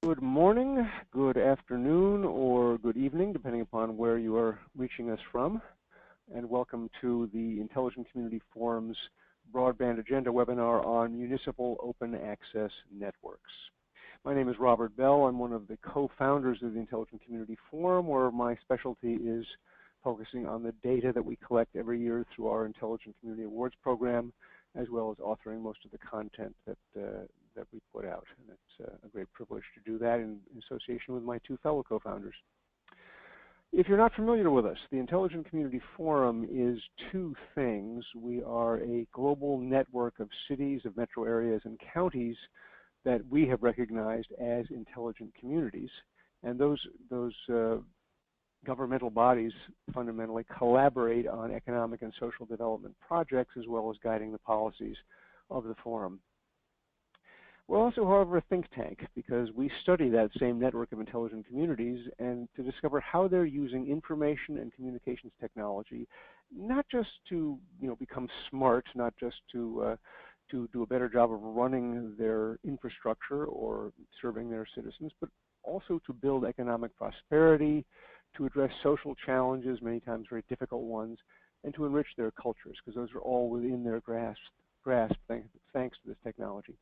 Good morning, good afternoon, or good evening, depending upon where you are reaching us from. And welcome to the Intelligent Community Forum's Broadband Agenda webinar on Municipal Open Access Networks. My name is Robert Bell. I'm one of the co-founders of the Intelligent Community Forum, where my specialty is focusing on the data that we collect every year through our Intelligent Community Awards program, as well as authoring most of the content that we put out. And it's a great privilege to do that in association with my two fellow co-founders. If you're not familiar with us, the Intelligent Community Forum is two things. We are a global network of cities, of metro areas, and counties that we have recognized as intelligent communities. And those governmental bodies fundamentally collaborate on economic and social development projects, as well as guiding the policies of the forum. We're also, however, a think tank, because we study that same network of intelligent communities and to discover how they're using information and communications technology, not just to become smart, not just to do a better job of running their infrastructure or serving their citizens, but also to build economic prosperity, to address social challenges, many times very difficult ones, and to enrich their cultures, because those are all within their grasp thanks to this technology.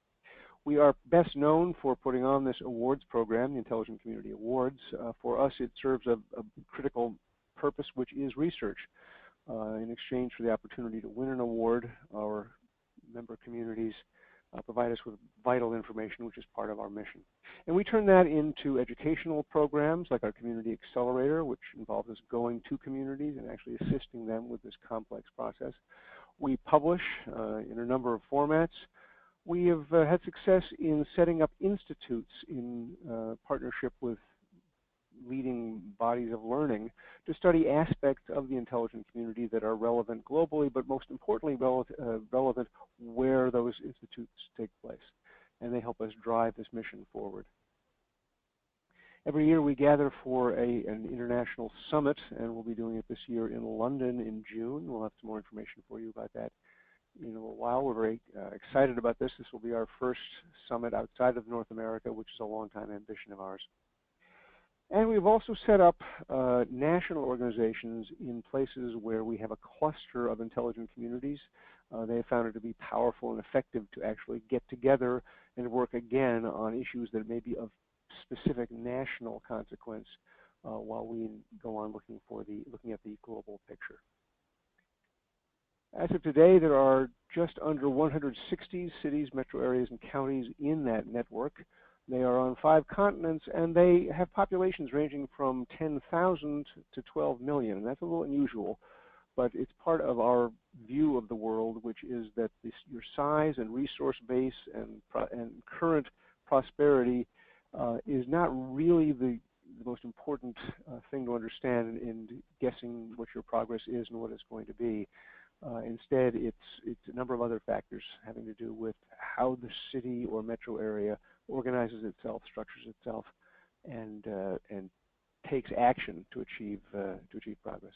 We are best known for putting on this awards program, the Intelligent Community Awards. For us, it serves a critical purpose, which is research. In exchange for the opportunity to win an award, our member communities provide us with vital information, which is part of our mission. And we turn that into educational programs like our Community Accelerator, which involves us going to communities and actually assisting them with this complex process. We publish in a number of formats. We have had success in setting up institutes in partnership with leading bodies of learning to study aspects of the intelligent community that are relevant globally, but most importantly relevant where those institutes take place. And they help us drive this mission forward. Every year we gather for an international summit, and we'll be doing it this year in London in June. We'll have some more information for you about that in a little while. We're very excited about this. This will be our first summit outside of North America, which is a long-time ambition of ours. And we've also set up national organizations in places where we have a cluster of intelligent communities. They have found it to be powerful and effective to actually get together and work again on issues that may be of specific national consequence while we go on looking at the global picture. As of today, there are just under 160 cities, metro areas, and counties in that network. They are on 5 continents, and they have populations ranging from 10,000 to 12 million. And that's a little unusual, but it's part of our view of the world, which is that your size and resource base and current prosperity is not really the most important thing to understand in guessing what your progress is and what it's going to be. Instead, it's a number of other factors having to do with how the city or metro area organizes itself, structures itself, and takes action to achieve progress.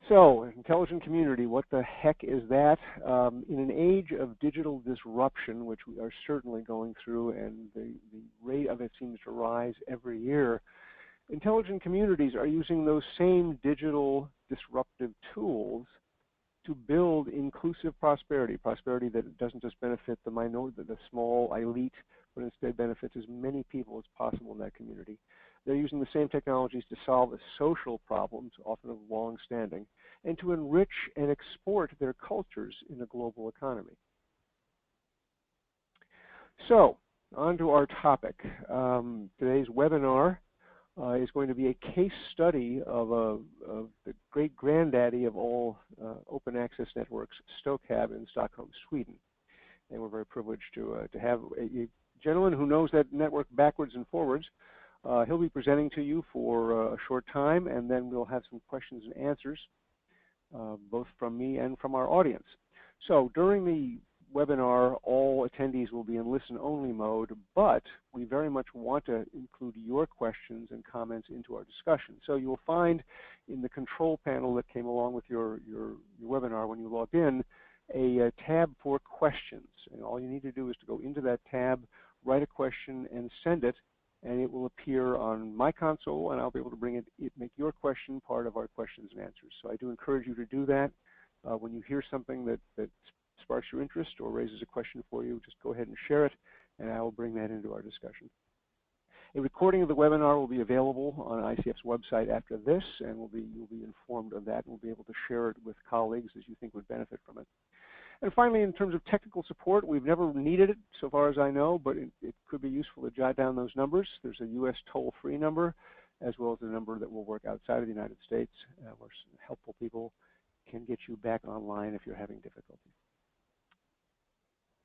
So, intelligent community, what the heck is that? In an age of digital disruption, which we are certainly going through, and the rate of it seems to rise every year, intelligent communities are using those same digital disruptive tools to build inclusive prosperity that doesn't just benefit the minority, the small elite, but instead benefits as many people as possible in that community. They're using the same technologies to solve the social problems, often of long standing, and to enrich and export their cultures in a global economy. So, on to our topic. Today's webinar is going to be a case study of the great granddaddy of all open access networks, StoCab in Stockholm, Sweden. And we're very privileged to have a gentleman who knows that network backwards and forwards. He'll be presenting to you for a short time, and then we'll have some questions and answers, both from me and from our audience. So during the webinar, all attendees will be in listen-only mode, but we very much want to include your questions and comments into our discussion. So you will find in the control panel that came along with your webinar when you logged in, a tab for questions. And all you need to do is to go into that tab, write a question, and send it, and it will appear on my console, and I'll be able to make your question part of our questions and answers. So I do encourage you to do that. When you hear something that sparks your interest or raises a question for you, just go ahead and share it, and I will bring that into our discussion. A recording of the webinar will be available on ICF's website after this, and you'll be informed of that, and we'll be able to share it with colleagues as you think would benefit from it. And finally, in terms of technical support, we've never needed it so far as I know, but it could be useful to jot down those numbers. There's a U.S. toll-free number, as well as a number that will work outside of the United States, where helpful people can get you back online if you're having difficulty.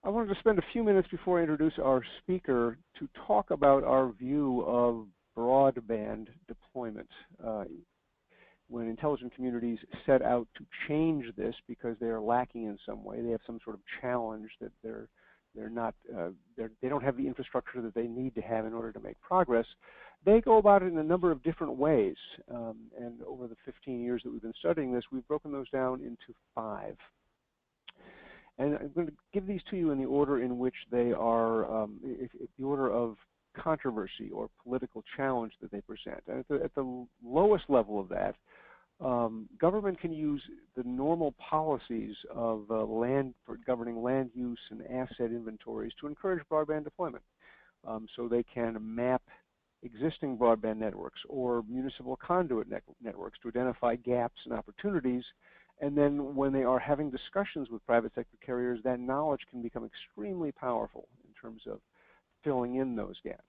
I wanted to spend a few minutes before I introduce our speaker to talk about our view of broadband deployment. When intelligent communities set out to change this because they are lacking in some way, they have some sort of challenge that they don't have the infrastructure that they need to have in order to make progress, they go about it in a number of different ways. And over the 15 years that we've been studying this, we've broken those down into 5. And I'm going to give these to you in the order in which they are, the order of controversy or political challenge that they present. And at the lowest level of that, government can use the normal policies of for governing land use and asset inventories to encourage broadband deployment. So they can map existing broadband networks or municipal conduit networks to identify gaps and opportunities. And then when they are having discussions with private sector carriers, that knowledge can become extremely powerful in terms of filling in those gaps.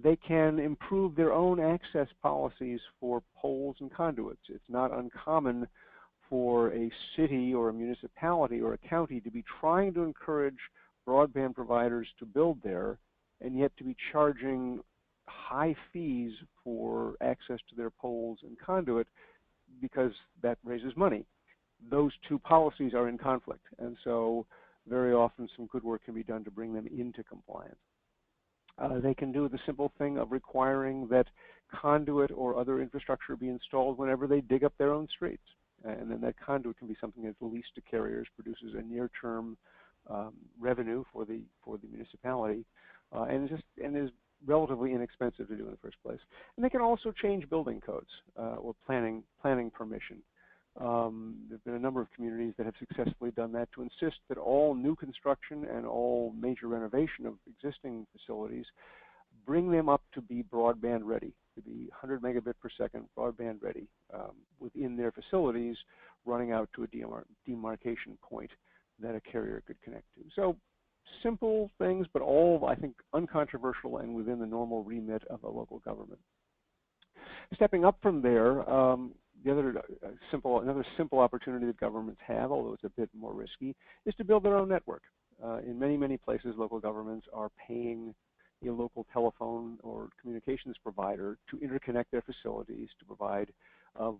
They can improve their own access policies for poles and conduits. It's not uncommon for a city or a municipality or a county to be trying to encourage broadband providers to build there, and yet to be charging high fees for access to their poles and conduit because that raises money. Those two policies are in conflict, and so very often some good work can be done to bring them into compliance. They can do the simple thing of requiring that conduit or other infrastructure be installed whenever they dig up their own streets. And then that conduit can be something that's leased to carriers, produces a near-term revenue for the municipality, and is relatively inexpensive to do in the first place. And they can also change building codes or planning permission. There have been a number of communities that have successfully done that to insist that all new construction and all major renovation of existing facilities bring them up to be broadband ready, to be 100 megabit per second broadband ready within their facilities, running out to a demarcation point that a carrier could connect to. So simple things, but all, I think, uncontroversial and within the normal remit of a local government. Stepping up from there, another simple opportunity that governments have, although it's a bit more risky, is to build their own network. In many, many places, local governments are paying a local telephone or communications provider to interconnect their facilities to provide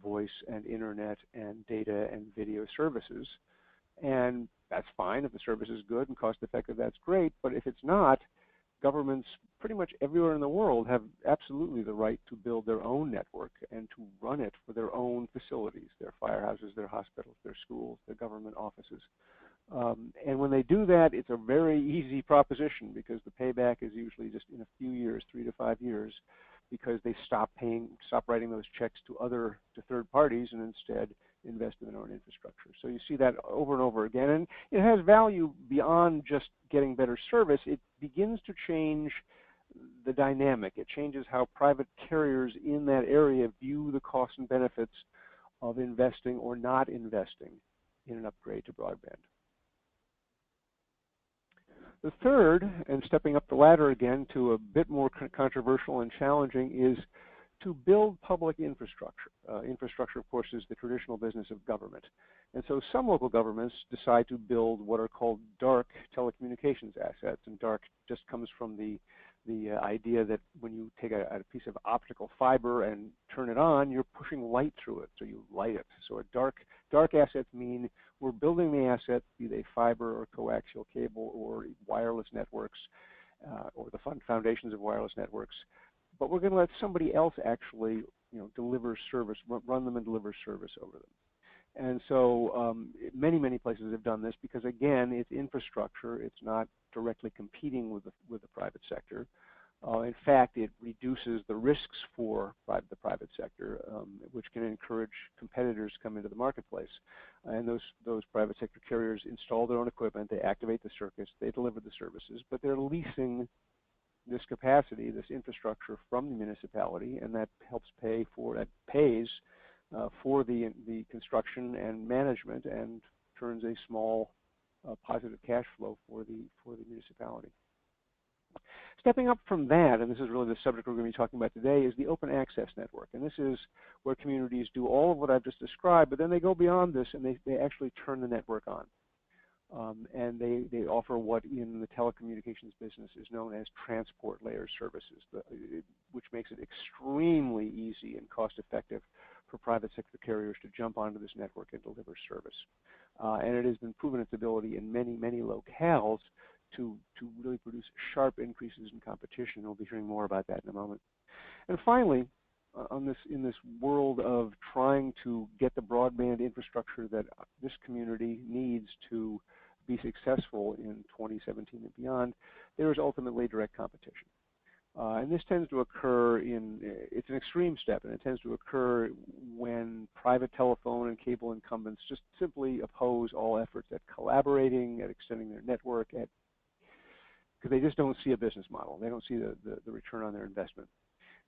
voice and internet and data and video services. And that's fine. If the service is good and cost effective, that's great. But if it's not, governments pretty much everywhere in the world have absolutely the right to build their own network and to run it for their own facilities, their firehouses, their hospitals, their schools, their government offices. And when they do that, it's a very easy proposition because the payback is usually just in a few years, 3 to 5 years, because they stop writing those checks to third parties and instead invest in their own infrastructure. So you see that over and over again. And it has value beyond just getting better service. It begins to change the dynamic. It changes how private carriers in that area view the costs and benefits of investing or not investing in an upgrade to broadband. The third, and stepping up the ladder again to a bit more controversial and challenging, is to build public infrastructure. Infrastructure, of course, is the traditional business of government. And so some local governments decide to build what are called dark telecommunications assets. And dark just comes from the idea that when you take a piece of optical fiber and turn it on, you're pushing light through it, so you light it. So a dark assets mean we're building the asset, be they fiber or coaxial cable or wireless networks or the foundations of wireless networks, but we're going to let somebody else actually deliver service, run them and deliver service over them. And so many places have done this because, again, it's infrastructure. It's not directly competing with the private sector. In fact, it reduces the risks for the private sector, which can encourage competitors to come into the marketplace. And those private sector carriers install their own equipment, they activate the circuits, they deliver the services, but they're leasing this capacity, this infrastructure from the municipality, and that pays for the construction and management, and turns a small positive cash flow for the municipality. Stepping up from that, and this is really the subject we're going to be talking about today, is the open access network. And this is where communities do all of what I've just described, but then they go beyond this and they actually turn the network on. And they offer what in the telecommunications business is known as transport layer services, which makes it extremely easy and cost effective for private sector carriers to jump onto this network and deliver service. And it has been proven its ability in many locales to really produce sharp increases in competition. We'll be hearing more about that in a moment. And finally, in this world of trying to get the broadband infrastructure that this community needs to be successful in 2017 and beyond, there is ultimately direct competition. And this tends to occur it's an extreme step, and it tends to occur when private telephone and cable incumbents just simply oppose all efforts at collaborating, at extending their network, because they just don't see a business model. They don't see the return on their investment.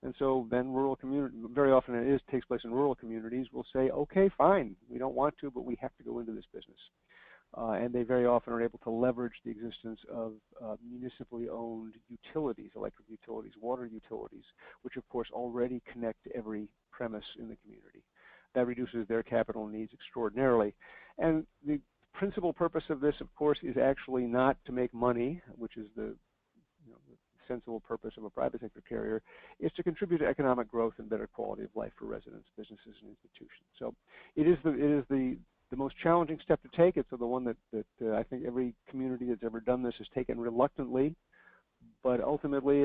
And so then rural community, very often takes place in rural communities, will say, okay, fine, we don't want to, but we have to go into this business. And they very often are able to leverage the existence of municipally owned utilities, electric utilities, water utilities, which of course already connect to every premise in the community. That reduces their capital needs extraordinarily. And the principal purpose of this, of course, is actually not to make money, which is the sensible purpose of a private sector carrier, is to contribute to economic growth and better quality of life for residents, businesses, and institutions. So it is the most challenging step to take. It's the one that I think every community that's ever done this has taken reluctantly, but ultimately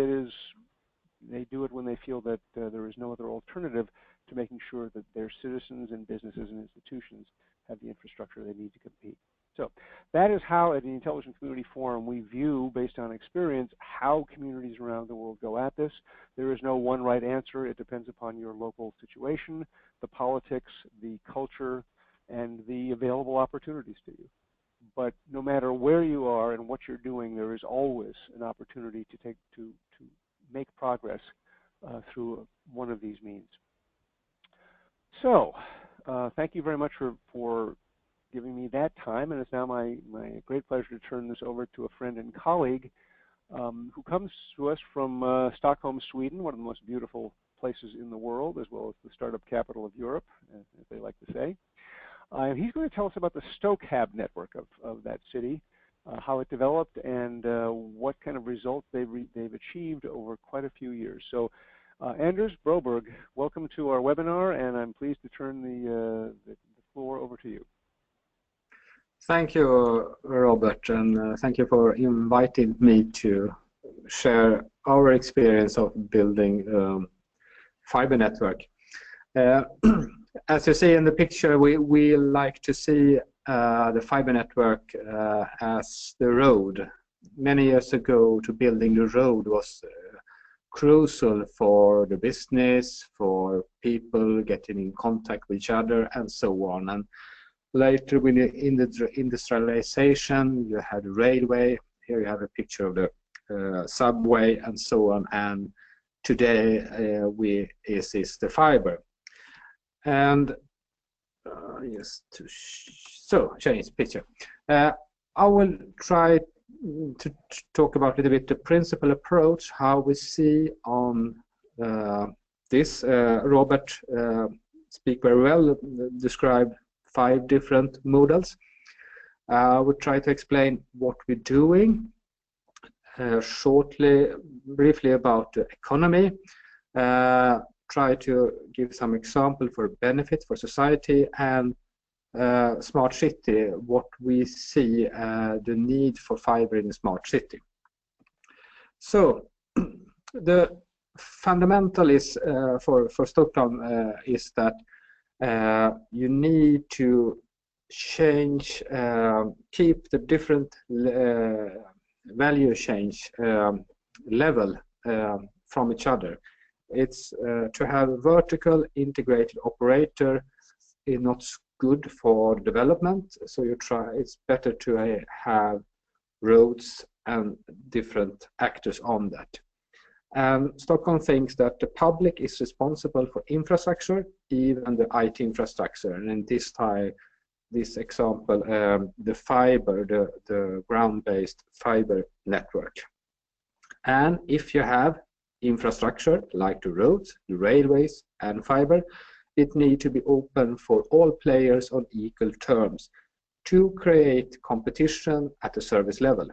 they do it when they feel that there is no other alternative to making sure that their citizens and businesses and institutions have the infrastructure they need to compete. So that is how at the Intelligent Community Forum we view, based on experience, how communities around the world go at this. There is no one right answer. It depends upon your local situation, the politics, the culture, and the available opportunities to you. But no matter where you are and what you're doing, there is always an opportunity to make progress through one of these means. So thank you very much for giving me that time, and it's now my great pleasure to turn this over to a friend and colleague who comes to us from Stockholm, Sweden, one of the most beautiful places in the world, as well as the startup capital of Europe, as they like to say. He's going to tell us about the Stokab network of that city, how it developed, and what kind of results they've achieved over quite a few years. So Anders Broberg, welcome to our webinar, and I'm pleased to turn the floor over to you. Thank you, Robert, and thank you for inviting me to share our experience of building fiber network. As you see in the picture, we like to see the fiber network as the road. Many years ago, to building the road was crucial for the business, for people getting in contact with each other, and so on. And later, with the industrialization, you had the railway. Here you have a picture of the subway, and so on. And today, is the fiber. And so change picture. I will try to talk about a little bit the principal approach, how we see on this. Robert speak very well, describe 5 different models. I will try to explain what we're doing, briefly about the economy, try to give some example for benefit for society, and smart city, what we see the need for fiber in a smart city. So the fundamental is for Stockholm is that you need to change, keep the different value change level from each other. It's to have a vertical integrated operator is not good for development, so it's better to have roads and different actors on that. Stockholm thinks that the public is responsible for infrastructure, even the IT infrastructure, and in this example, the fiber, the ground-based fiber network. And if you have infrastructure like the roads, the railways, and fiber, it needs to be open for all players on equal terms to create competition at the service level.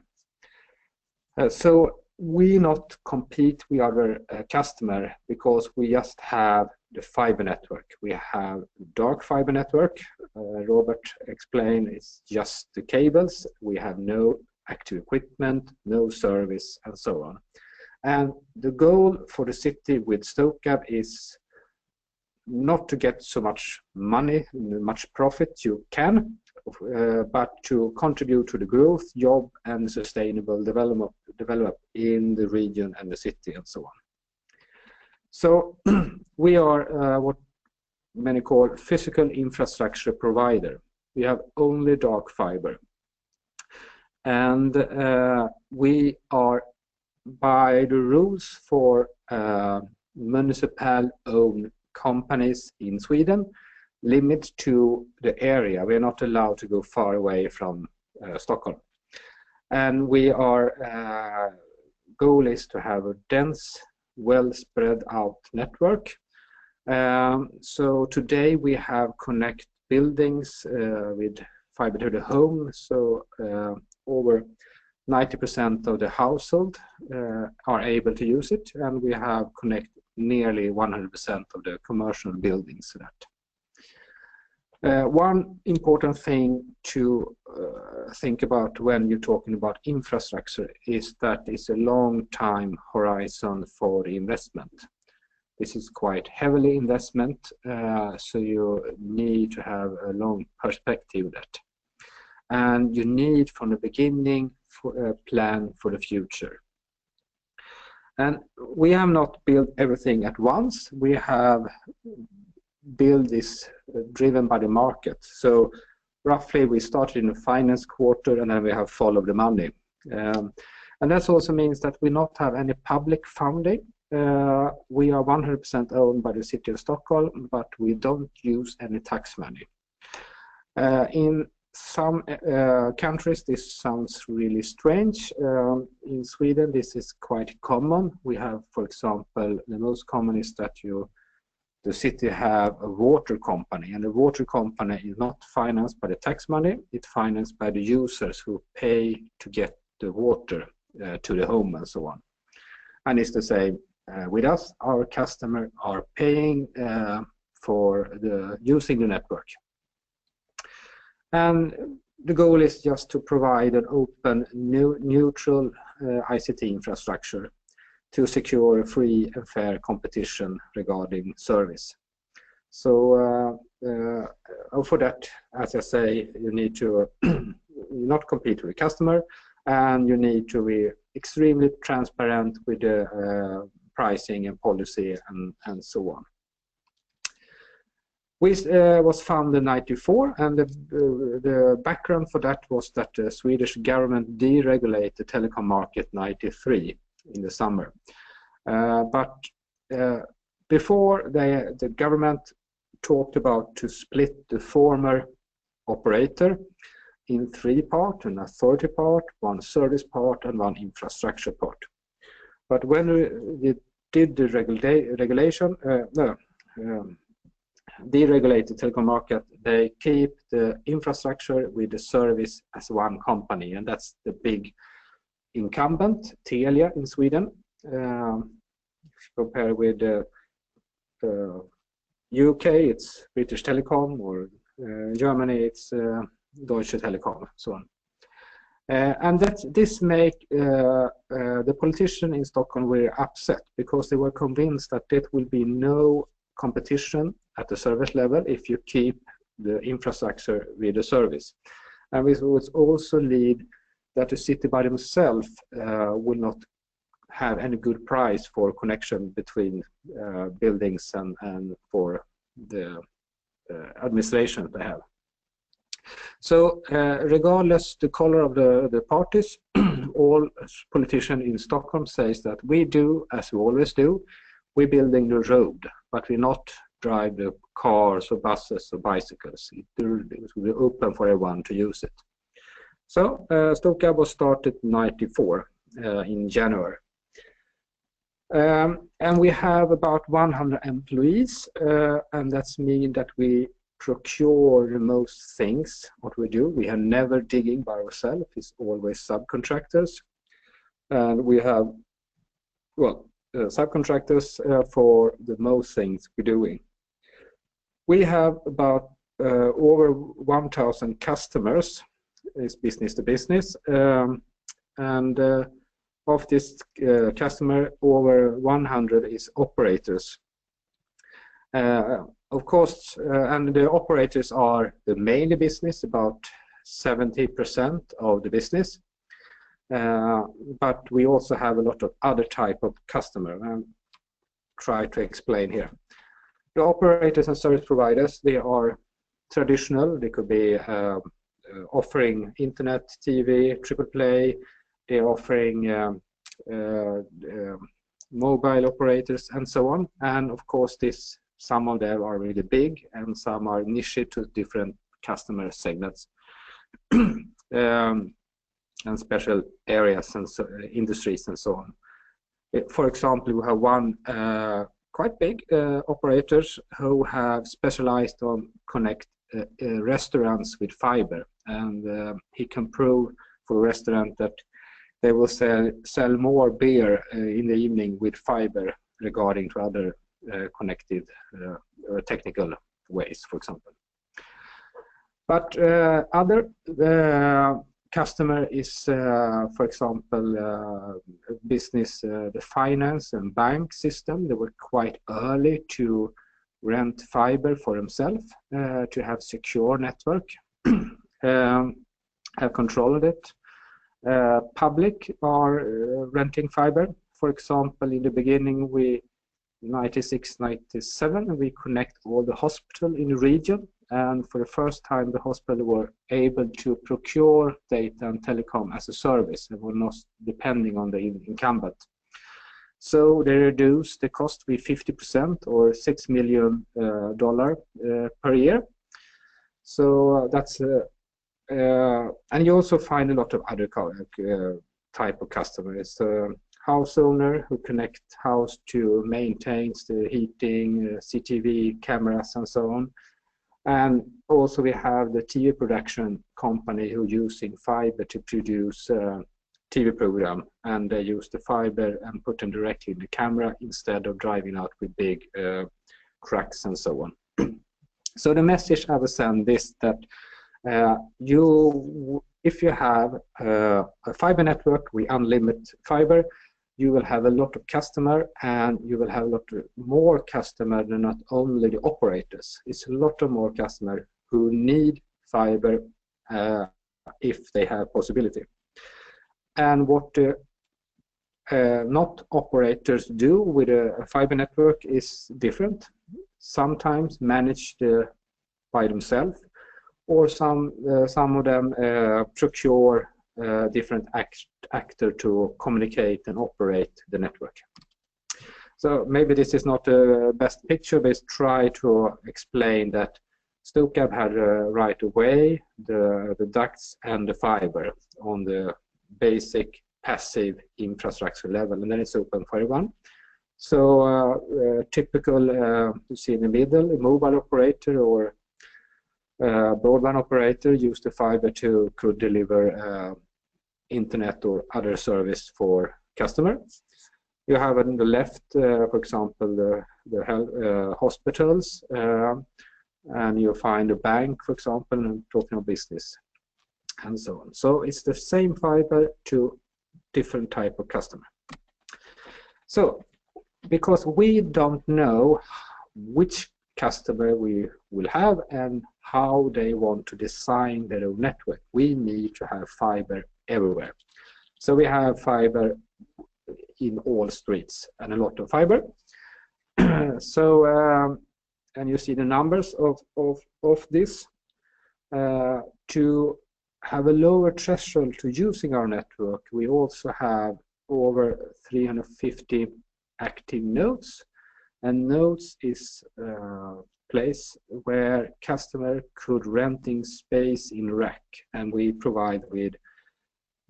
So we not compete with our customer because we just have the fiber network. We have dark fiber network. Robert explained it's just the cables. We have no active equipment, no service, and so on. And the goal for the city with Stokab is not to get so much money, much profit you can, but to contribute to the growth, job, and sustainable development in the region and the city and so on. So we are what many call physical infrastructure provider. We have only dark fiber. And we are, by the rules for municipal-owned companies in Sweden, limit to the area. We are not allowed to go far away from Stockholm. And we are, goal is to have a dense, well spread out network. So today we have connect buildings with fiber to the home. So over 90% of the household are able to use it, and we have connected nearly 100% of the commercial buildings to that. One important thing to think about when you're talking about infrastructure is that it's a long time horizon for the investment. This is quite heavily investment, so you need to have a long perspective of that. And you need from the beginning for a plan for the future. And we have not built everything at once. We have built this driven by the market. So roughly we started in the finance quarter and then we have followed the money. And that also means that we not have any public funding. We are 100% owned by the city of Stockholm, but we don't use any tax money. In some countries this sounds really strange. In Sweden this is quite common. We have, for example, the most common is that the city have a water company, and the water company is not financed by the tax money, it's financed by the users who pay to get the water to the home and so on. And it's the same with us. Our customers are paying for using the network. And the goal is just to provide an open, neutral ICT infrastructure to secure a free and fair competition regarding service. So for that, as I say, you need to not compete with the customer, and you need to be extremely transparent with the pricing and policy and so on. We was founded in 1994, and the background for that was that the Swedish government deregulated the telecom market in 1993 in the summer. But before the government talked about to split the former operator in 3 parts, an authority part, 1 service part, and 1 infrastructure part. But when we did the regulation, deregulated telecom market, they keep the infrastructure with the service as 1 company, and that's the big incumbent, Telia in Sweden. If you compare with UK, it's British Telecom, or Germany, it's Deutsche Telekom, so on. And this make the politicians in Stockholm were upset because they were convinced that there will be no competition at the service level if you keep the infrastructure with the service. And this will also lead that the city by themselves will not have any good price for connection between buildings and for the administration they have. So regardless the color of the parties, all politicians in Stockholm says that we do as we always do, we're building the road, but we not drive the cars or buses or bicycles. It will be open for everyone to use it. So Stokab was started in '94 in January. And we have about 100 employees, and that's mean that we procure the most things, what we do. We are never digging by ourselves, it's always subcontractors. And we have, well, subcontractors for the most things we're doing. We have about over 1,000 customers, is business to business, and of this customer, over 100 is operators. Of course, and the operators are the main business, about 70% of the business. But we also have a lot of other type of customer, and try to explain here. The operators and service providers, they are traditional. They could be offering internet, TV, triple play. They're offering mobile operators and so on. And of course, some of them are really big and some are niche to different customer segments and special areas and industries and so on. For example, we have one quite big operators who have specialized on connect restaurants with fiber, and he can prove for a restaurant that they will sell more beer in the evening with fiber regarding to other connected technical ways, for example. But other customer is, for example, business, the finance and bank system. They were quite early to rent fiber for themselves to have secure network, have control of it. Public are renting fiber. For example, in the beginning, 96, 97, we connect all the hospital in the region, and for the first time, the hospital were able to procure data and telecom as a service and were not depending on the incumbent. So they reduced the cost with 50% or $6 million per year. So that's and you also find a lot of other type of customers. House owner who connect house to maintains the heating, CCTV cameras and so on. And also we have the TV production company who using fiber to produce TV program, and they use the fiber and put them directly in the camera instead of driving out with big trucks and so on. So the message I will send is that if you have a fiber network, we unlimit fiber, you will have a lot of customer, and you will have a lot more customer than not only the operators. It's a lot of more customer who need fiber if they have possibility. And what not operators do with a fiber network is different. Sometimes managed by themselves, or some of them procure different actor to communicate and operate the network. So maybe this is not the best picture, but try to explain that Stokab had right away the ducts and the fiber on the basic passive infrastructure level, and then it's open for everyone. So typical, you see in the middle, a mobile operator or broadband operator use the fiber to could deliver internet or other service for customers. You have on the left, for example, the hospitals, and you find a bank, for example, and talking of business, and so on. So it's the same fiber to different type of customer. So because we don't know which customer we will have and how they want to design their own network. We need to have fiber everywhere. So we have fiber in all streets and a lot of fiber. So and you see the numbers of this. To have a lower threshold to using our network, we also have over 350 active nodes, and nodes is a place where customer could renting space in rack, and we provide with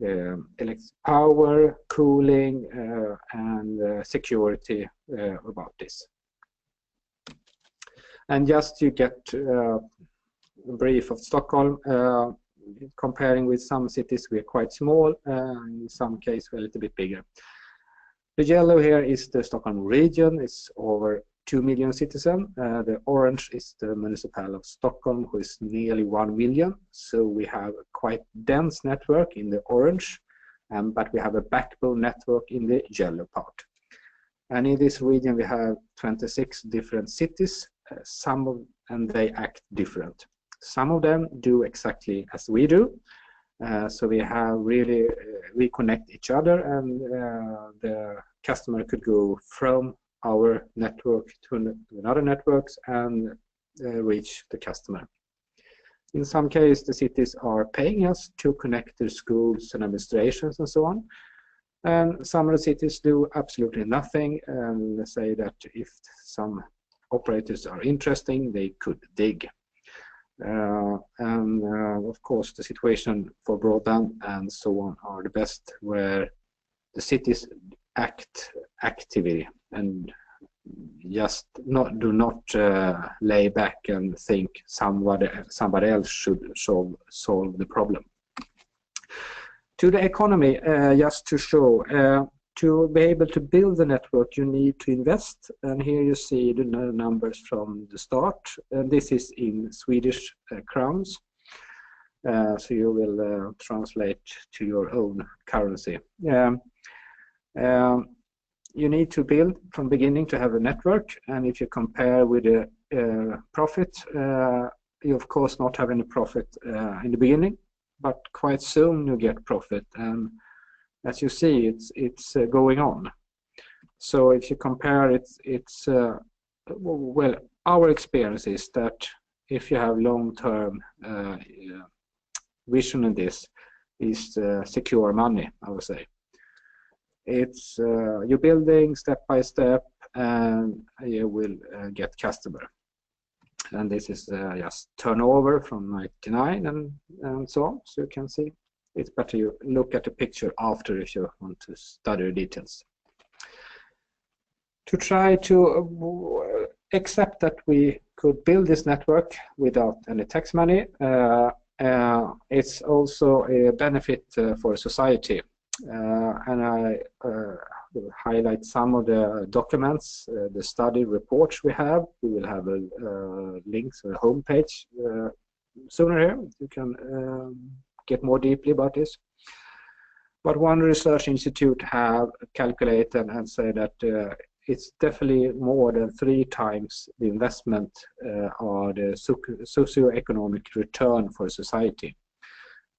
electric power, cooling, and security about this. And just to get a brief of Stockholm, comparing with some cities, we are quite small. In some cases, we're a little bit bigger. The yellow here is the Stockholm region. It's over 2 million citizens. The orange is the Municipal of Stockholm, who is nearly 1 million. So we have a quite dense network in the orange, but we have a backbone network in the yellow part. And in this region, we have 26 different cities, and they act different. Some of them do exactly as we do. So we have really, we connect each other, and the customer could go from our network to another networks and reach the customer. In some cases, the cities are paying us to connect their schools and administrations and so on. And some of the cities do absolutely nothing, and say that if some operators are interesting, they could dig. Of course, the situation for broadband and so on are the best, where the cities act actively and just do not lay back and think somebody else should solve the problem. To the economy, just to show, to be able to build the network, you need to invest. And here you see the numbers from the start. And this is in Swedish crowns. So you will translate to your own currency. You need to build from beginning to have a network. And if you compare with the profit, you of course not have any profit in the beginning, but quite soon you get profit. And as you see, it's going on. So if you compare it's well, our experience is that if you have long-term vision in this, is secure money, I would say. It's you're building step by step, and you will get customer. And this is just turnover from 99 and so on. So you can see. It's better you look at the picture after if you want to study the details. To try to accept that we could build this network without any tax money, it's also a benefit for society. And I will highlight some of the documents, the study reports we have. We will have a links to the homepage sooner here. You can get more deeply about this. But one research institute have calculated and say that it's definitely more than 3 times the investment or the socio-economic return for society.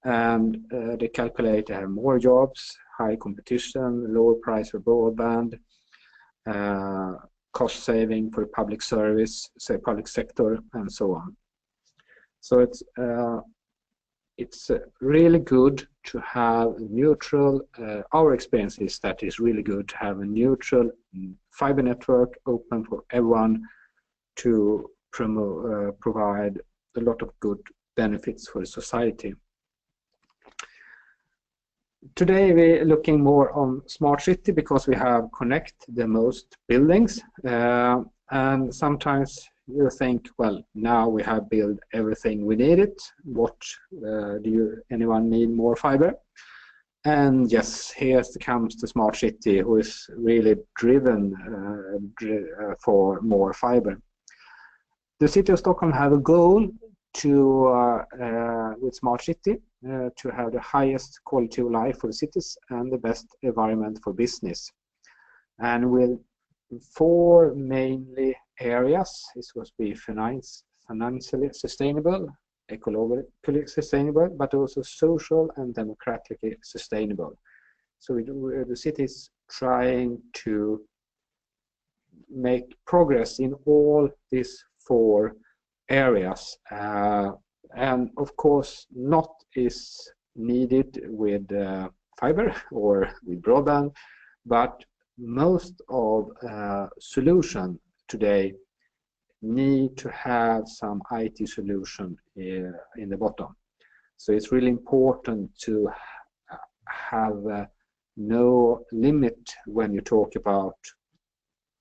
And they calculate they have more jobs, high competition, lower price for broadband, cost saving for public service, say public sector, and so on. So it's really good to have neutral, our experience is that it's really good to have a neutral fiber network open for everyone to provide a lot of good benefits for society. Today we're looking more on smart city because we have connect the most buildings, and sometimes you think, well, now we have built everything we needed. What anyone need more fiber? And yes, here comes the smart city, who is really driven for more fiber. The city of Stockholm have a goal to with smart city to have the highest quality of life for the cities and the best environment for business, and will four mainly areas. This was be financially sustainable, ecologically sustainable, but also social and democratically sustainable. So the city is trying to make progress in all these four areas, and of course not is needed with fiber or with broadband, but most of solution today need to have some IT solution in the bottom. So it's really important to have no limit when you talk about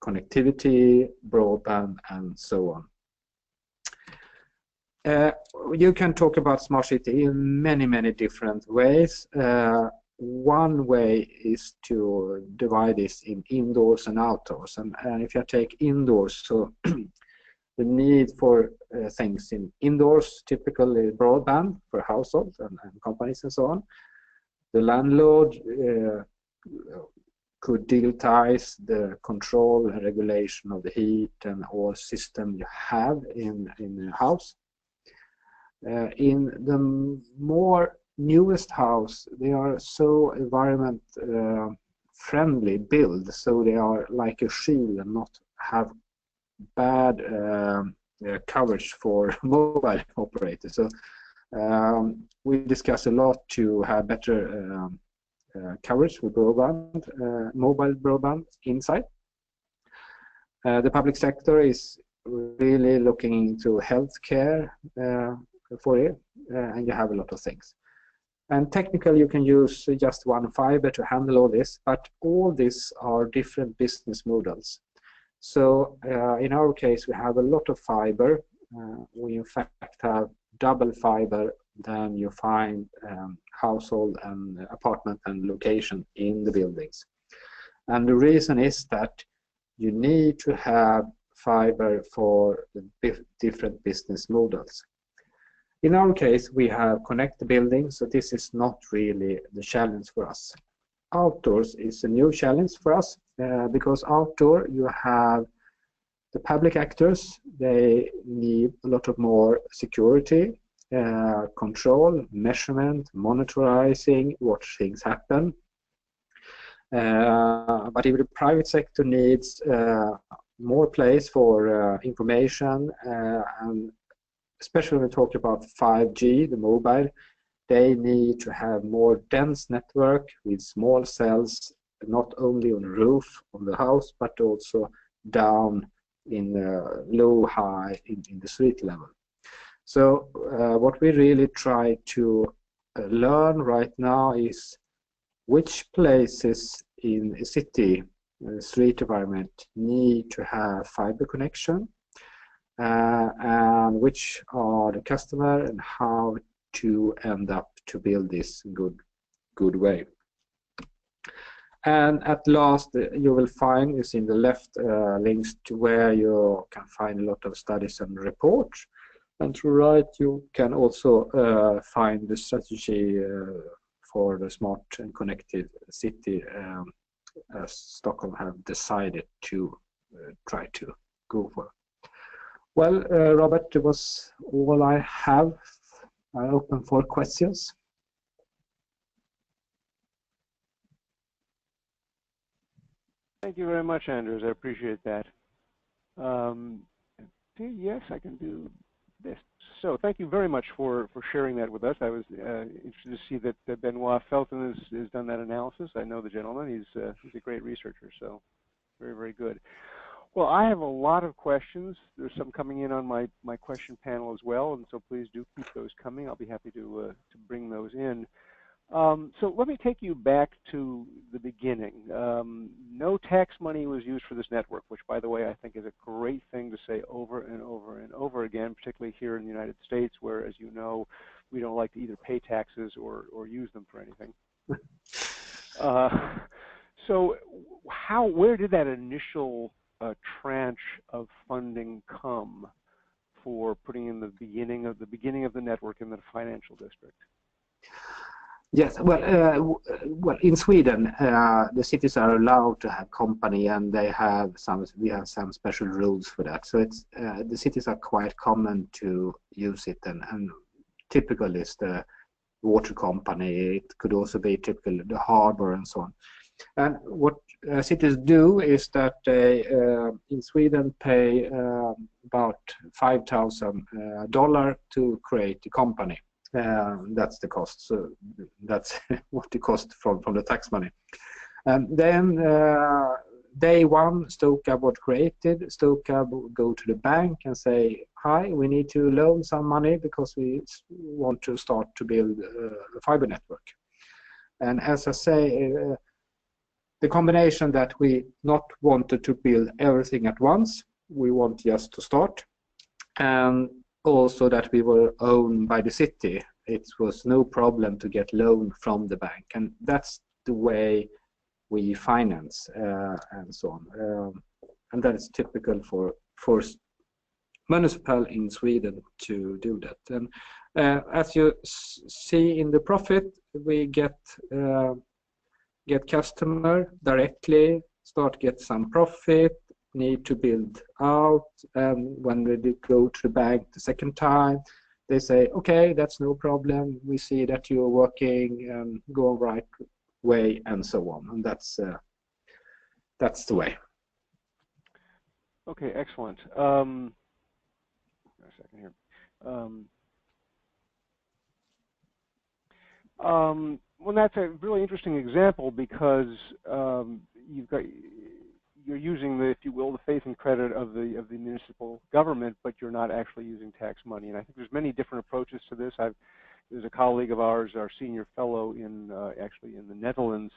connectivity, broadband, and so on. You can talk about smart city in many different ways. One way is to divide this in indoors and outdoors. And if you take indoors, so the need for things in indoors, typically broadband for households and companies and so on. The landlord could digitize the control and regulation of the heat and all system you have in a house. In the more newest house, they are so environment friendly build, so they are like a shield and not have bad coverage for mobile operators. So we discuss a lot to have better coverage with broadband, mobile broadband inside. The public sector is really looking into healthcare for it, and you have a lot of things. And technically, you can use just one fiber to handle all this, but all these are different business models. So in our case, we have a lot of fiber. We in fact have double fiber than you find household and apartment and location in the buildings. And the reason is that you need to have fiber for the different business models. In our case, we have connected buildings, so this is not really the challenge for us. Outdoors is a new challenge for us because outdoor you have the public actors. They need a lot of more security, control, measurement, monitoring what things happen. But even the private sector needs more place for information, and especially when we talk about 5G, the mobile, they need to have more dense network with small cells, not only on the roof of the house, but also down in low, high, in the street level. So what we really try to learn right now is which places in a city, street environment, need to have fiber connection, and which are the customer and how to end up to build this good way. And at last, you will find is in the left links to where you can find a lot of studies and reports. And to the right, you can also find the strategy for the smart and connected city as Stockholm have decided to try to go for. Well, Robert, it was all I have. I open for questions. Thank you very much, Anders. I appreciate that. Yes, I can do this. So thank you very much for sharing that with us. I was interested to see that Benoit Felton has done that analysis. I know the gentleman. He's a great researcher, so very good. Well, I have a lot of questions. There's some coming in on my question panel as well, and so please do keep those coming. I'll be happy to bring those in. So let me take you back to the beginning. No tax money was used for this network, which, by the way, I think is a great thing to say over and over and over again, particularly here in the United States, where, as you know, we don't like to either pay taxes or use them for anything. So where did that initial tranche of funding come for putting in the beginning of the network in the financial district? Yes, well, in Sweden, the cities are allowed to have company, and we have some special rules for that. So it's the cities are quite common to use it, and typical is the water company. It could also be typical the harbor and so on. And what cities do is that they in Sweden pay about $5,000 to create the company. That's the cost. So that's what the cost from the tax money. And then day one, Stokab was created. Stokab go to the bank and say, "Hi, we need to loan some money because we want to start to build a fiber network." And as I say, the combination that we not wanted to build everything at once, we want just to start, and also that we were owned by the city. It was no problem to get loan from the bank, and that's the way we finance and so on. And that is typical for Municipal in Sweden to do that. And as you see in the profit, we get customer directly, start get some profit, need to build out, and when we go to the bank the second time, they say, okay, that's no problem, we see that you're working and go right way, and so on. And that's the way. Okay, excellent. A second here. Well, that's a really interesting example because you're using the, if you will, the faith and credit of the municipal government, but you're not actually using tax money. And I think there's many different approaches to this. There's a colleague of ours, our senior fellow in actually in the Netherlands,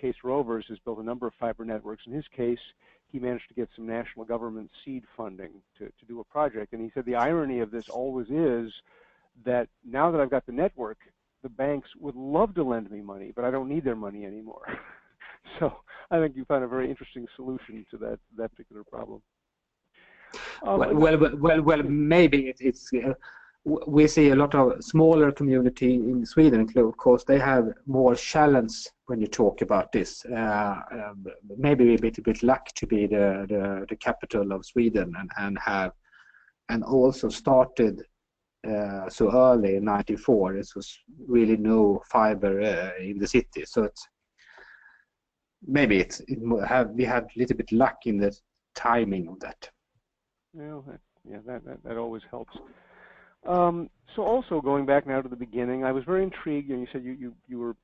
Kees Rovers, has built a number of fiber networks. In his case, he managed to get some national government seed funding to do a project. And he said the irony of this always is that now that I've got the network, the banks would love to lend me money, but I don't need their money anymore. So I think you found a very interesting solution to that particular problem. Well, maybe it's we see a lot of smaller community in Sweden. Of course, they have more challenge when you talk about this. Maybe a bit luck to be the capital of Sweden and also started so early in '94. It was really no fiber in the city, so it's maybe we had a little bit luck in the timing of that. Well, that always helps. So also going back now to the beginning, I was very intrigued, and you said you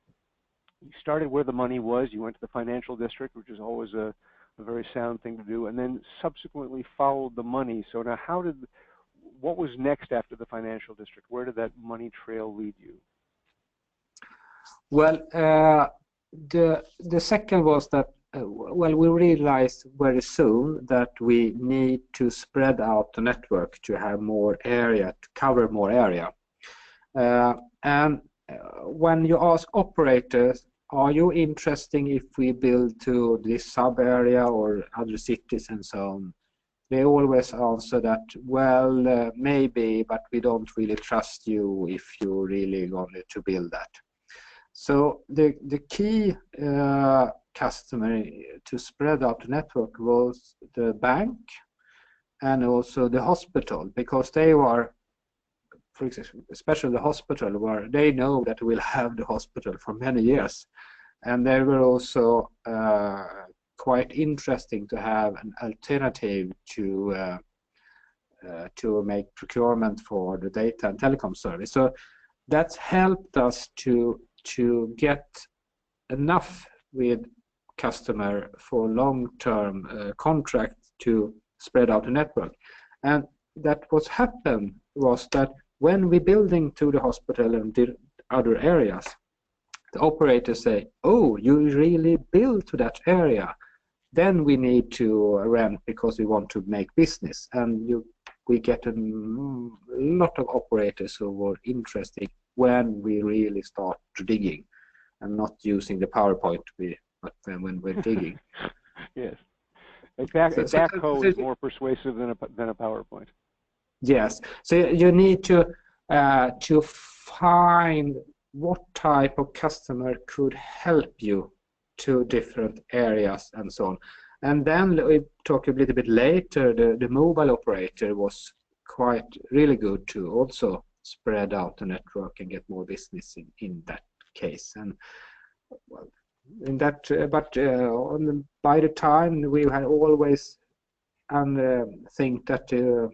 started where the money was. You went to the financial district, which is always a very sound thing to do, and then subsequently followed the money. So now what was next after the financial district? Where did that money trail lead you? Well, the second was that we realized very soon that we need to spread out the network to have more area, to cover more area. And when you ask operators, are you interested if we build to this sub area or other cities and so on? They always answer that, well, maybe, but we don't really trust you if you really wanted to build that. So the key customer to spread out the network was the bank and also the hospital, because they were, for example, especially the hospital, where they know that we'll have the hospital for many years, and they were also quite interesting to have an alternative to make procurement for the data and telecom service. So that's helped us to get enough with customer for long-term contract to spread out the network. And that what happened was that when we building to the hospital and did other areas, the operators say, oh, you really build to that area, then we need to rent because we want to make business. And we get a lot of operators who were interested when we really start digging and not using the PowerPoint, but when we're digging. Yes. A backhoe is more persuasive than a PowerPoint. Yes. So you need to find what type of customer could help you to different areas and so on. And then we talk a little bit later, the mobile operator was quite really good to also spread out the network and get more business in that case. And well, in that, by the time we had always think that the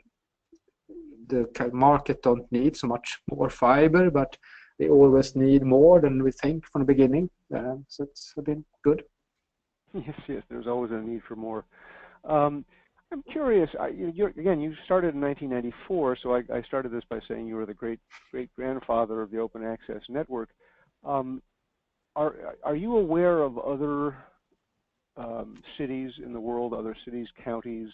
market don't need so much more fiber, but they always need more than we think from the beginning. So it's been good. Yes, there's always a need for more. I'm curious. Again, you started in 1994, so I started this by saying you were the great grandfather of the open access network. Are you aware of other cities in the world, other cities, counties,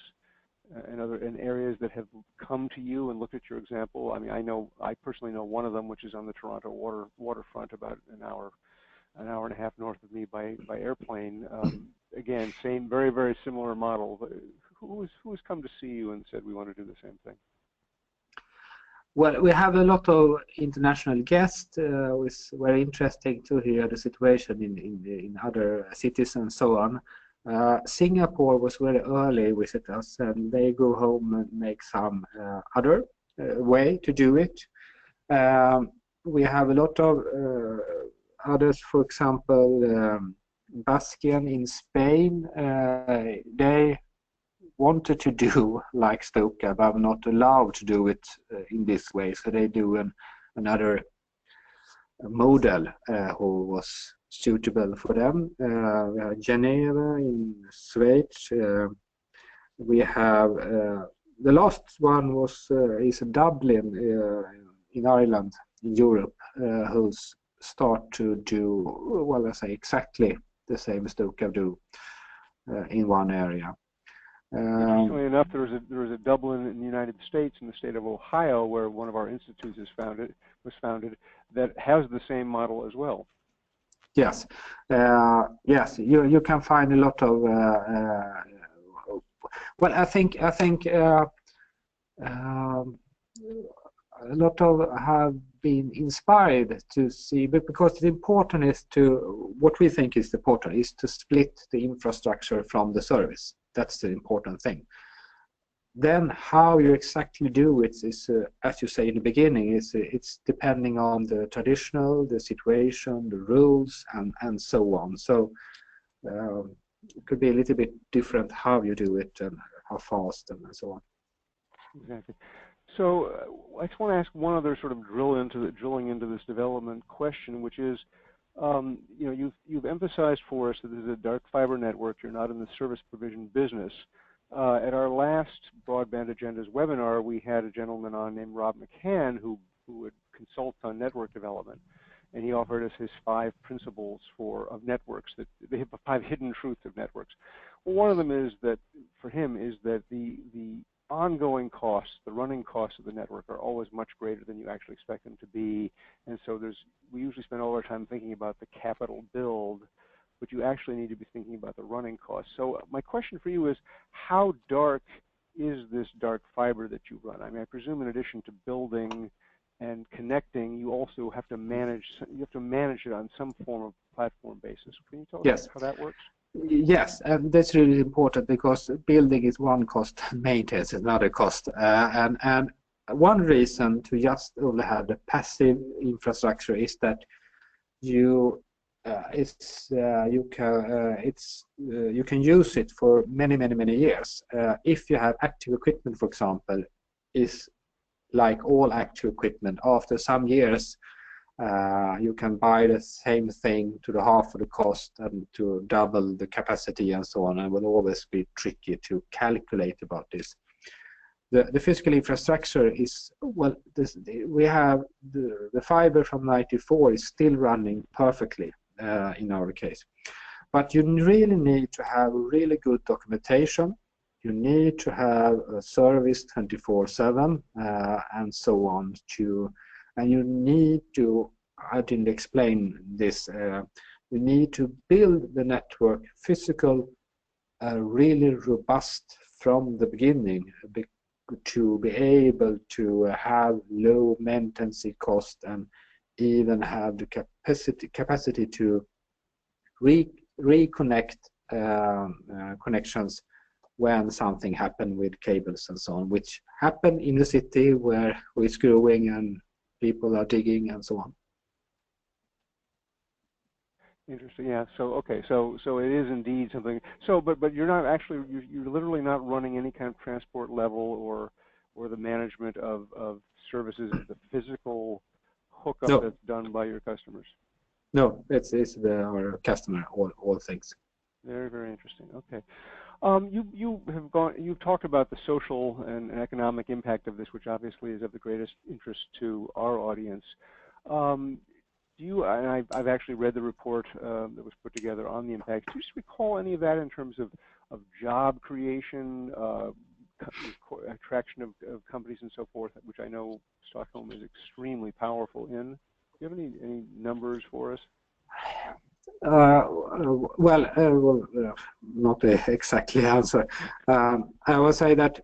and areas that have come to you and looked at your example? I mean, I personally know one of them, which is on the Toronto waterfront, about an hour and a half north of me by airplane. Again, same, very, very similar model. Who's come to see you and said we want to do the same thing? Well, we have a lot of international guests. It's very interesting to hear the situation in other cities and so on. Singapore was very early with us, and they go home and make some other way to do it. We have a lot of others, for example, Basquian in Spain. They wanted to do like Stoka, but not allowed to do it in this way. So they do another model who was suitable for them. We have Geneva in Sweden. We have the last one is Dublin in Ireland, in Europe, who's start to do, well, I say exactly the same as Stoka do in one area. Interestingly enough, there was a Dublin in the United States, in the state of Ohio, where one of our institutes was founded, that has the same model as well. Yes, yes, you can find a lot of. Well, I think a lot of have been inspired to see, but because the important is to, what we think is important is to split the infrastructure from the service. That's the important thing. Then how you exactly do it is, as you say in the beginning, it's depending on the traditional, the situation, the rules, and so on. So it could be a little bit different how you do it and how fast and so on. Exactly. So I just want to ask one other sort of drilling into this development question, which is, you've emphasized for us that this is a dark fiber network. You're not in the service provision business. At our last Broadband Agendas webinar, we had a gentleman on named Rob McCann who would consult on network development, and he offered us his 5 principles of networks, that they have 5 hidden truths of networks. Well, one of them is that for him is that the ongoing costs, the running costs of the network are always much greater than you actually expect them to be, and so we usually spend all our time thinking about the capital build, but you actually need to be thinking about the running costs. So my question for you is, how dark is this dark fiber that you run? I mean, I presume in addition to building and connecting, you also have to manage it on some form of platform basis. Can you tell us how that works? Yes, and that's really important, because building is one cost, maintenance is another cost, and one reason to just only have the passive infrastructure is that you can use it for many years. If you have active equipment, for example, is like all active equipment. After some years, you can buy the same thing to the half of the cost and to double the capacity and so on. It will always be tricky to calculate about this. The physical infrastructure is, well, we have the fiber from '94 is still running perfectly in our case. But you really need to have really good documentation. You need to have a service 24/7 and so on and you need to, I didn't explain this, you need to build the network physical, really robust from the beginning to be able to have low maintenance cost and even have the capacity to reconnect connections when something happened with cables and so on, which happen in the city where it's growing and people are digging and so on. Interesting. Yeah. So okay. So it is indeed something. So but you're not actually you're literally not running any kind of transport level or the management of services. It's the physical hookup No. that's done by your customers. No, it's our customer, all things. Very, very interesting. Okay. You've talked about the social and economic impact of this, which obviously is of the greatest interest to our audience. And I've actually read the report that was put together on the impact. Do you just recall any of that in terms of job creation, attraction of companies and so forth, which I know Stockholm is extremely powerful in? Do you have any numbers for us? Not exactly answer. I will say that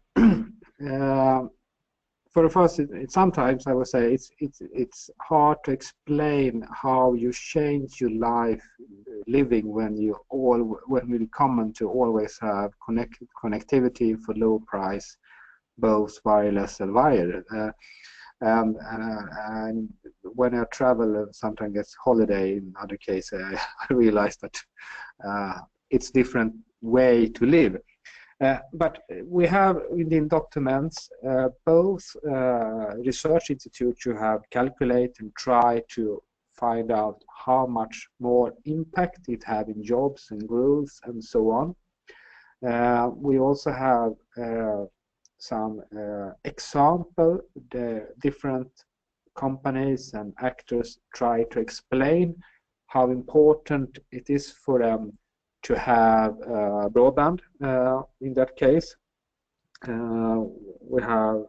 for the first, sometimes I would say it's hard to explain how you change your life living when you come to always have connectivity for low price, both wireless and wired. And when I travel, sometimes it's holiday. In other cases, I realize that it's different way to live. But we have within documents both research institutes who have calculated and try to find out how much more impact it have in jobs and growth and so on. We also have some example, the different companies and actors try to explain how important it is for them to have broadband. In that case, we have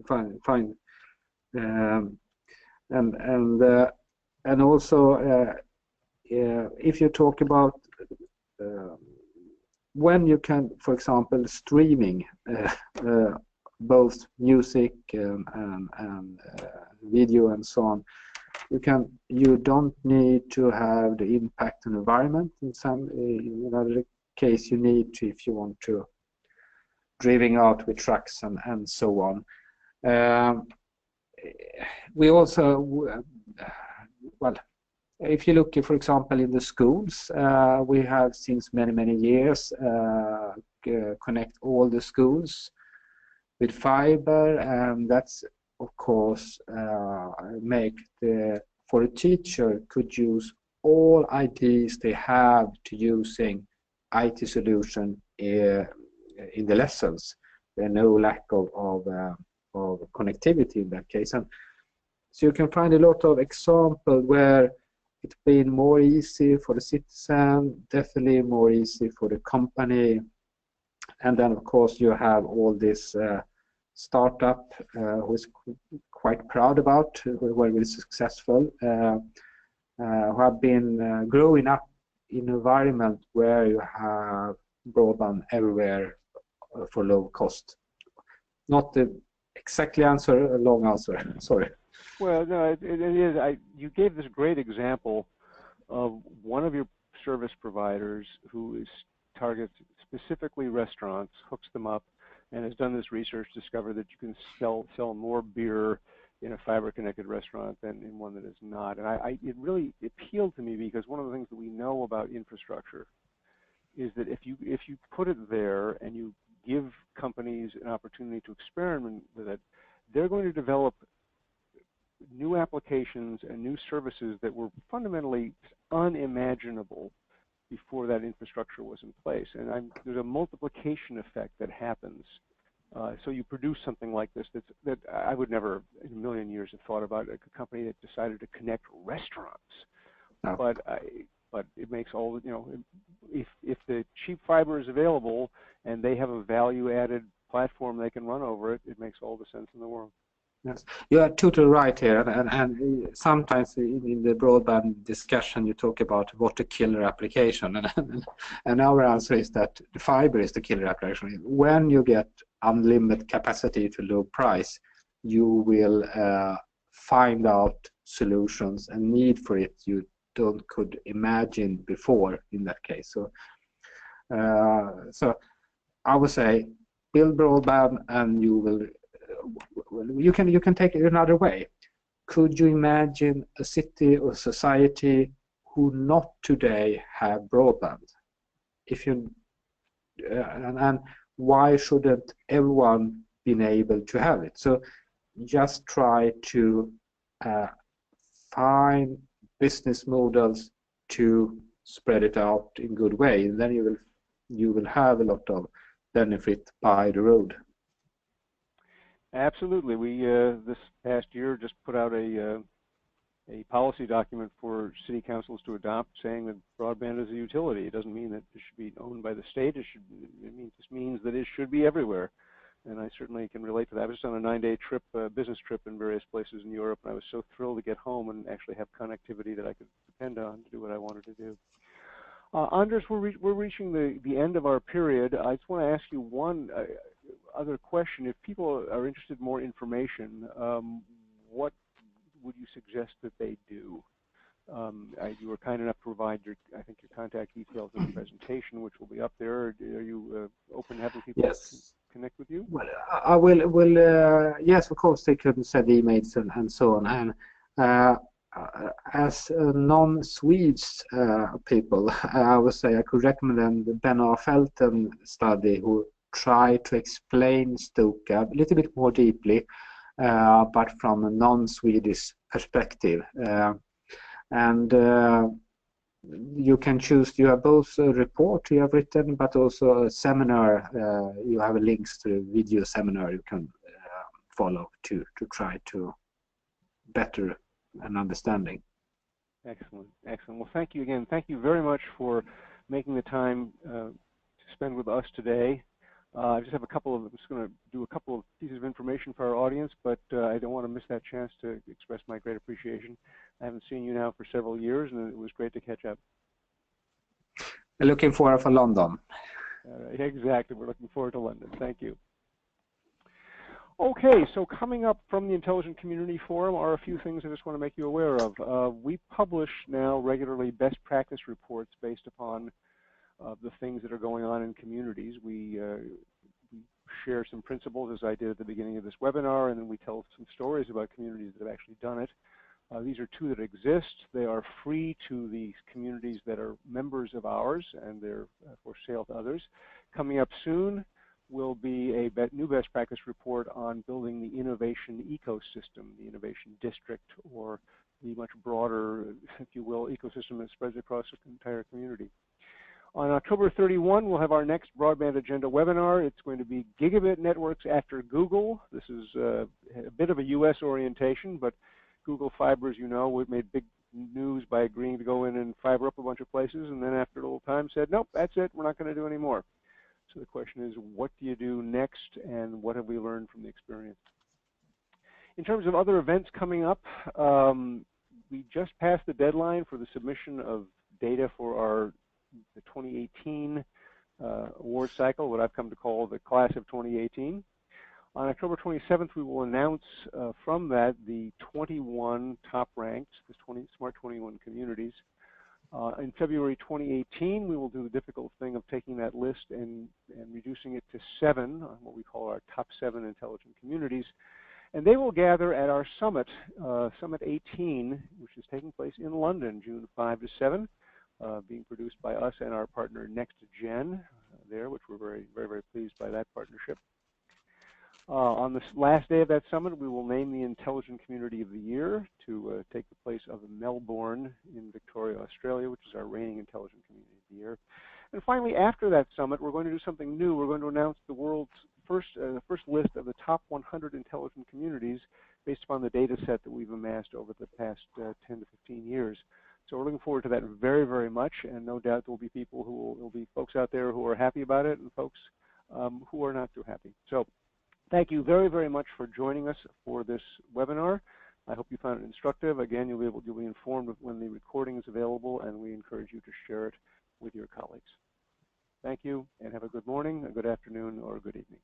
fine, and also if you talk about when you can, for example, streaming both music and video and so on, you don't need to have the impact on the environment. In other case you need to, if you want to driving out with trucks and so on. We also if you look, for example, in the schools, we have since many years connect all the schools with fiber, and that's of course make for a teacher could use all ideas they have to using IT solution in the lessons. There no lack of connectivity in that case, and so you can find a lot of examples where it's been more easy for the citizen, definitely more easy for the company, and then of course you have all this startup who is quite proud about, very successful, who have been growing up in an environment where you have broadband everywhere for low cost. Not the exactly answer, a long answer, sorry. Well, no, it is. You gave this great example of one of your service providers who targets specifically restaurants, hooks them up, and has done this research, discovered that you can sell more beer in a fiber-connected restaurant than in one that is not. And it really appealed to me because one of the things that we know about infrastructure is that if you put it there and you give companies an opportunity to experiment with it, they're going to develop new applications and new services that were fundamentally unimaginable before that infrastructure was in place. And there's a multiplication effect that happens. So you produce something like this that I would never in a million years have thought about, a company that decided to connect restaurants. No. But it makes all, if the cheap fiber is available and they have a value-added platform they can run over it, it makes all the sense in the world. Yes, you are totally right here, and sometimes in the broadband discussion you talk about what the killer application, and our answer is that the fiber is the killer application. When you get unlimited capacity to low price, you will find out solutions and need for it you could imagine before in that case. So I would say build broadband, and you can take it another way. Could you imagine a city or society who not today have broadband? If you and why shouldn't everyone be able to have it? So just try to find business models to spread it out in good way, and then you will have a lot of benefit by the road. Absolutely. We this past year just put out a policy document for city councils to adopt, saying that broadband is a utility. It doesn't mean that it should be owned by the state. It just means that it should be everywhere. And I certainly can relate to that. I was just on a 9-day trip, business trip in various places in Europe, and I was so thrilled to get home and actually have connectivity that I could depend on to do what I wanted to do. Anders, we're reaching the end of our period. I just want to ask you one other question. If people are interested in more information, what would you suggest that they do? You were kind enough to provide your contact details in the presentation, which will be up there. Are you open to having people connect with you? Well, I will. Yes, of course, they could send emails and so on. And as non-Swedes people, I would say I could recommend the Ben R. Felten study, who tried to explain Stoka a little bit more deeply, but from a non-Swedish perspective. And you can choose. You have both a report you have written, but also a seminar. You have links to a video seminar you can follow to try to better an understanding. Excellent, excellent. Well, thank you again. Thank you very much for making the time to spend with us today. I just have I'm just going to do a couple of pieces of information for our audience, but I don't want to miss that chance to express my great appreciation. I haven't seen you now for several years, and it was great to catch up. Looking forward for London. Exactly. We're looking forward to London. Thank you. Okay, so coming up from the Intelligent Community Forum are a few things I just want to make you aware of. We publish now regularly best practice reports based upon the things that are going on in communities. We share some principles, as I did at the beginning of this webinar, and then we tell some stories about communities that have actually done it. These are two that exist. They are free to the communities that are members of ours, and they're for sale to others. Coming up soon will be a new best practice report on building the innovation ecosystem, the innovation district, or the much broader, if you will, ecosystem that spreads across the entire community. On October 31, we'll have our next Broadband Agenda webinar. It's going to be Gigabit Networks After Google. This is a bit of a U.S. orientation, but Google Fiber, as you know, made big news by agreeing to go in and fiber up a bunch of places, and then after a little time said, nope, that's it, we're not going to do any more. So the question is, what do you do next, and what have we learned from the experience? In terms of other events coming up, we just passed the deadline for the submission of data for the 2018 award cycle, what I've come to call the class of 2018. On October 27th, we will announce from that the 21 top ranked, the Smart 21 communities. In February 2018, we will do the difficult thing of taking that list and reducing it to 7, what we call our top 7 intelligent communities. And they will gather at our summit, Summit 18, which is taking place in London, June 5 to 7, being produced by us and our partner NextGen there, which we're very, very, very pleased by that partnership. On this last day of that summit, we will name the Intelligent Community of the Year to take the place of Melbourne in Victoria, Australia, which is our reigning Intelligent Community of the Year. And finally, after that summit, we're going to do something new. We're going to announce the world's first list of the top 100 intelligent communities based upon the data set that we've amassed over the past 10 to 15 years. So we're looking forward to that very, very much, and no doubt there will be people there will be folks out there who are happy about it and folks who are not too happy. So thank you very, very much for joining us for this webinar. I hope you found it instructive. Again, you'll be informed of when the recording is available, and we encourage you to share it with your colleagues. Thank you, and have a good morning, a good afternoon, or a good evening.